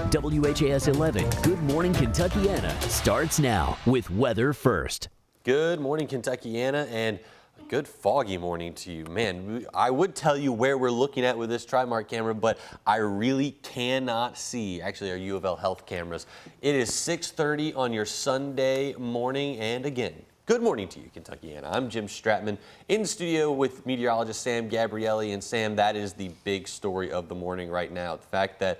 WHAS 11 Good Morning Kentuckiana starts now with weather first. Good morning, Kentuckiana, and a good foggy morning to you. Man, I would tell you where we're looking at with this Trimark camera, but I really cannot see, actually, our U of L health cameras. It is 6:30 on your Sunday morning, and again, good morning to you, Kentuckiana. I'm Jim Stratman in the studio with meteorologist Sam Gabrielli, and Sam, that is the big story of the morning right now. The fact that,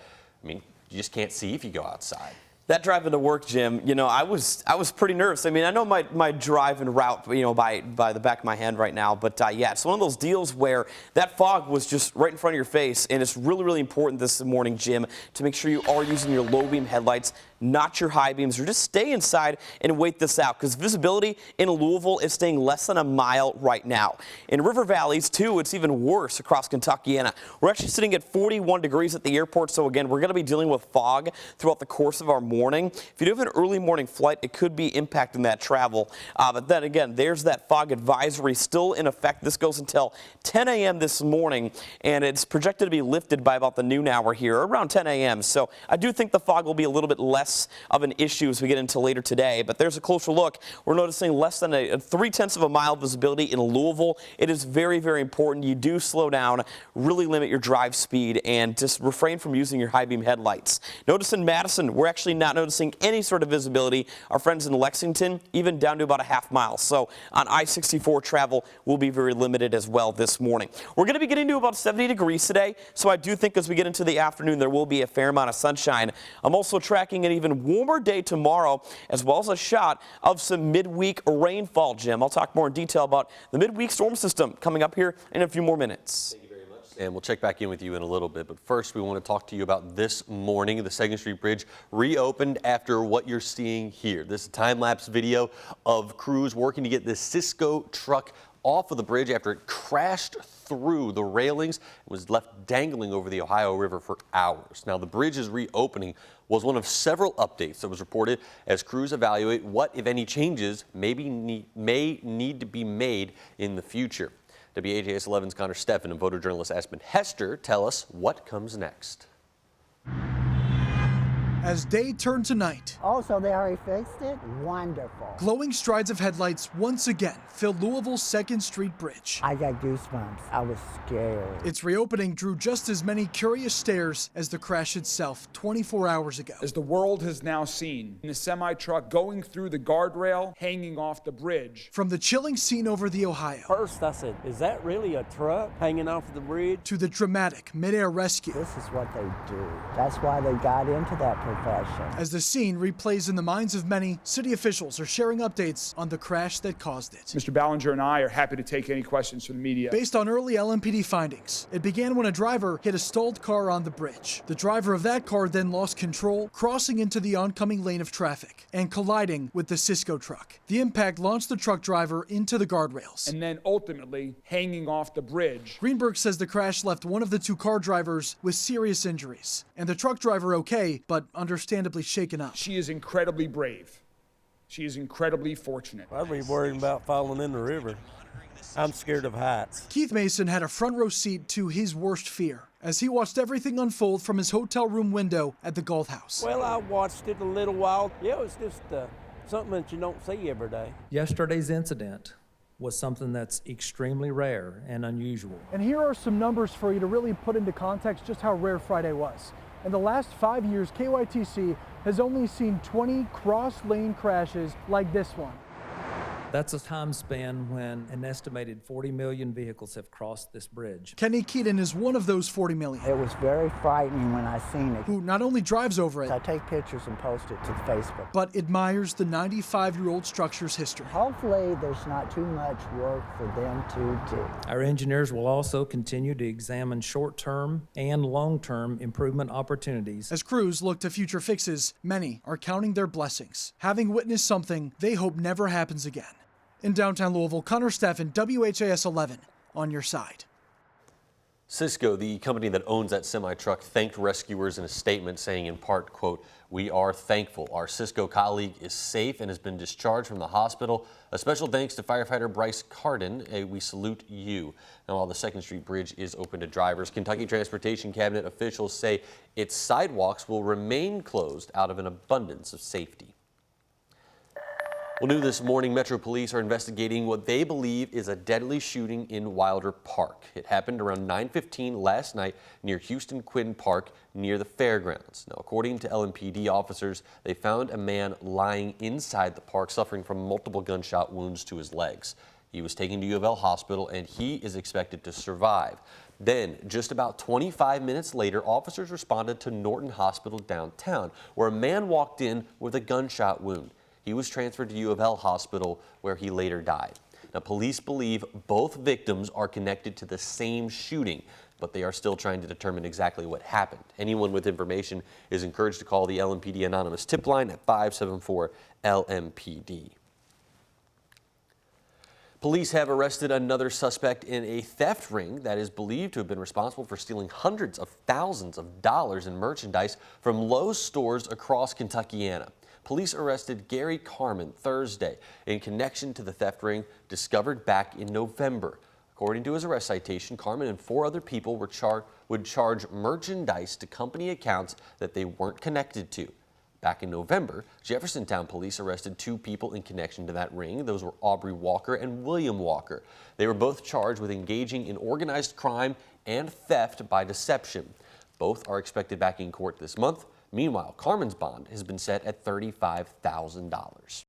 you just can't see if you go outside. That drive into work, Jim, I was pretty nervous. I know my drive and route, by the back of my hand right now. But yeah, it's one of those deals where that fog was just right in front of your face. And it's really, really important this morning, Jim, to make sure you are using your low beam headlights, not your high beams, or just stay inside and wait this out. Because visibility in Louisville is staying less than a mile right now. In river valleys, too, it's even worse across Kentuckiana. We're actually sitting at 41 degrees at the airport. So again, we're going to be dealing with fog throughout the course of our morning. If you do have an early morning flight, it could be impacting that travel. But then again, there's that fog advisory still in effect. This goes until 10 a.m. this morning, and it's projected to be lifted by about the noon hour here, around 10 a.m. So I do think the fog will be a little bit less of an issue as we get into later today. But there's a closer look. We're noticing less than a 0.3 of a mile visibility in Louisville. It is very, very important. You do slow down, really limit your drive speed, and just refrain from using your high beam headlights. Notice in Madison, we're actually not noticing any sort of visibility. Our friends in Lexington, even down to about a half mile. So on I-64 travel will be very limited as well this morning. We're going to be getting to about 70 degrees today. So I do think as we get into the afternoon, there will be a fair amount of sunshine. I'm also tracking an even warmer day tomorrow, as well as a shot of some midweek rainfall, Jim. I'll talk more in detail about the midweek storm system coming up here in a few more minutes. And we'll check back in with you in a little bit. But first, we want to talk to you about this morning. The 2nd Street Bridge reopened after what you're seeing here. This is a time-lapse video of crews working to get this Cisco truck off of the bridge after it crashed through the railings and was left dangling over the Ohio River for hours. Now, the bridge's reopening was one of several updates that was reported as crews evaluate what, if any, changes may need to be made in the future. WHAS 11's Connor Steffen and photojournalist Aspen Hester tell us what comes next. As day turned to night. Oh, so they already fixed it? Wonderful. Glowing strides of headlights once again filled Louisville's 2nd Street Bridge. I got goosebumps. I was scared. Its reopening drew just as many curious stares as the crash itself 24 hours ago. As the world has now seen, in a semi-truck going through the guardrail, hanging off the bridge. From the chilling scene over the Ohio. First I said, is that really a truck hanging off the bridge? To the dramatic midair rescue. This is what they do. That's why they got into that profession. As the scene replays in the minds of many, city officials are sharing updates on the crash that caused it. Mr. Ballinger and I are happy to take any questions from the media. Based on early LMPD findings, it began when a driver hit a stalled car on the bridge. The driver of that car then lost control, crossing into the oncoming lane of traffic and colliding with the Cisco truck. The impact launched the truck driver into the guardrails. And then ultimately hanging off the bridge. Greenberg says the crash left one of the 2 car drivers with serious injuries, and the truck driver okay, but understandably shaken up. She is incredibly brave. She is incredibly fortunate. I'd be worried about falling in the river. I'm scared of heights. Keith Mason had a front row seat to his worst fear as he watched everything unfold from his hotel room window at the Galt House. Well, I watched it a little while. Yeah, it was just something that you don't see every day. Yesterday's incident was something that's extremely rare and unusual. And here are some numbers for you to really put into context just how rare Friday was. In the last 5 years, KYTC has only seen 20 cross-lane crashes like this one. That's a time span when an estimated 40 million vehicles have crossed this bridge. Kenny Keaton is one of those 40 million. It was very frightening when I seen it. Who not only drives over it, I take pictures and post it to Facebook, but admires the 95-year-old structure's history. Hopefully there's not too much work for them to do. Our engineers will also continue to examine short-term and long-term improvement opportunities. As crews look to future fixes, many are counting their blessings, having witnessed something they hope never happens again. In downtown Louisville, Connor Steffen, WHAS 11, on your side. Cisco, the company that owns that semi-truck, thanked rescuers in a statement saying in part, quote, "We are thankful our Cisco colleague is safe and has been discharged from the hospital. A special thanks to firefighter Bryce Carden. We salute you." Now, while the 2nd Street Bridge is open to drivers, Kentucky Transportation Cabinet officials say its sidewalks will remain closed out of an abundance of safety. Well, new this morning, Metro Police are investigating what they believe is a deadly shooting in Wilder Park. It happened around 9:15 last night near Houston Quinn Park near the fairgrounds. Now, according to LMPD officers, they found a man lying inside the park suffering from multiple gunshot wounds to his legs. He was taken to U of L Hospital and he is expected to survive. Then, just about 25 minutes later, officers responded to Norton Hospital downtown, where a man walked in with a gunshot wound. He was transferred to U of L Hospital, where he later died. Now, police believe both victims are connected to the same shooting, but they are still trying to determine exactly what happened. Anyone with information is encouraged to call the LMPD anonymous tip line at 574-LMPD. Police have arrested another suspect in a theft ring that is believed to have been responsible for stealing hundreds of thousands of dollars in merchandise from Lowe's stores across Kentuckiana. Police arrested Gary Carmen Thursday in connection to the theft ring discovered back in November. According to his arrest citation, Carmen and 4 other people would charge merchandise to company accounts that they weren't connected to. Back in November, Jeffersontown police arrested 2 people in connection to that ring. Those were Aubrey Walker and William Walker. They were both charged with engaging in organized crime and theft by deception. Both are expected back in court this month. Meanwhile, Carmen's bond has been set at $35,000.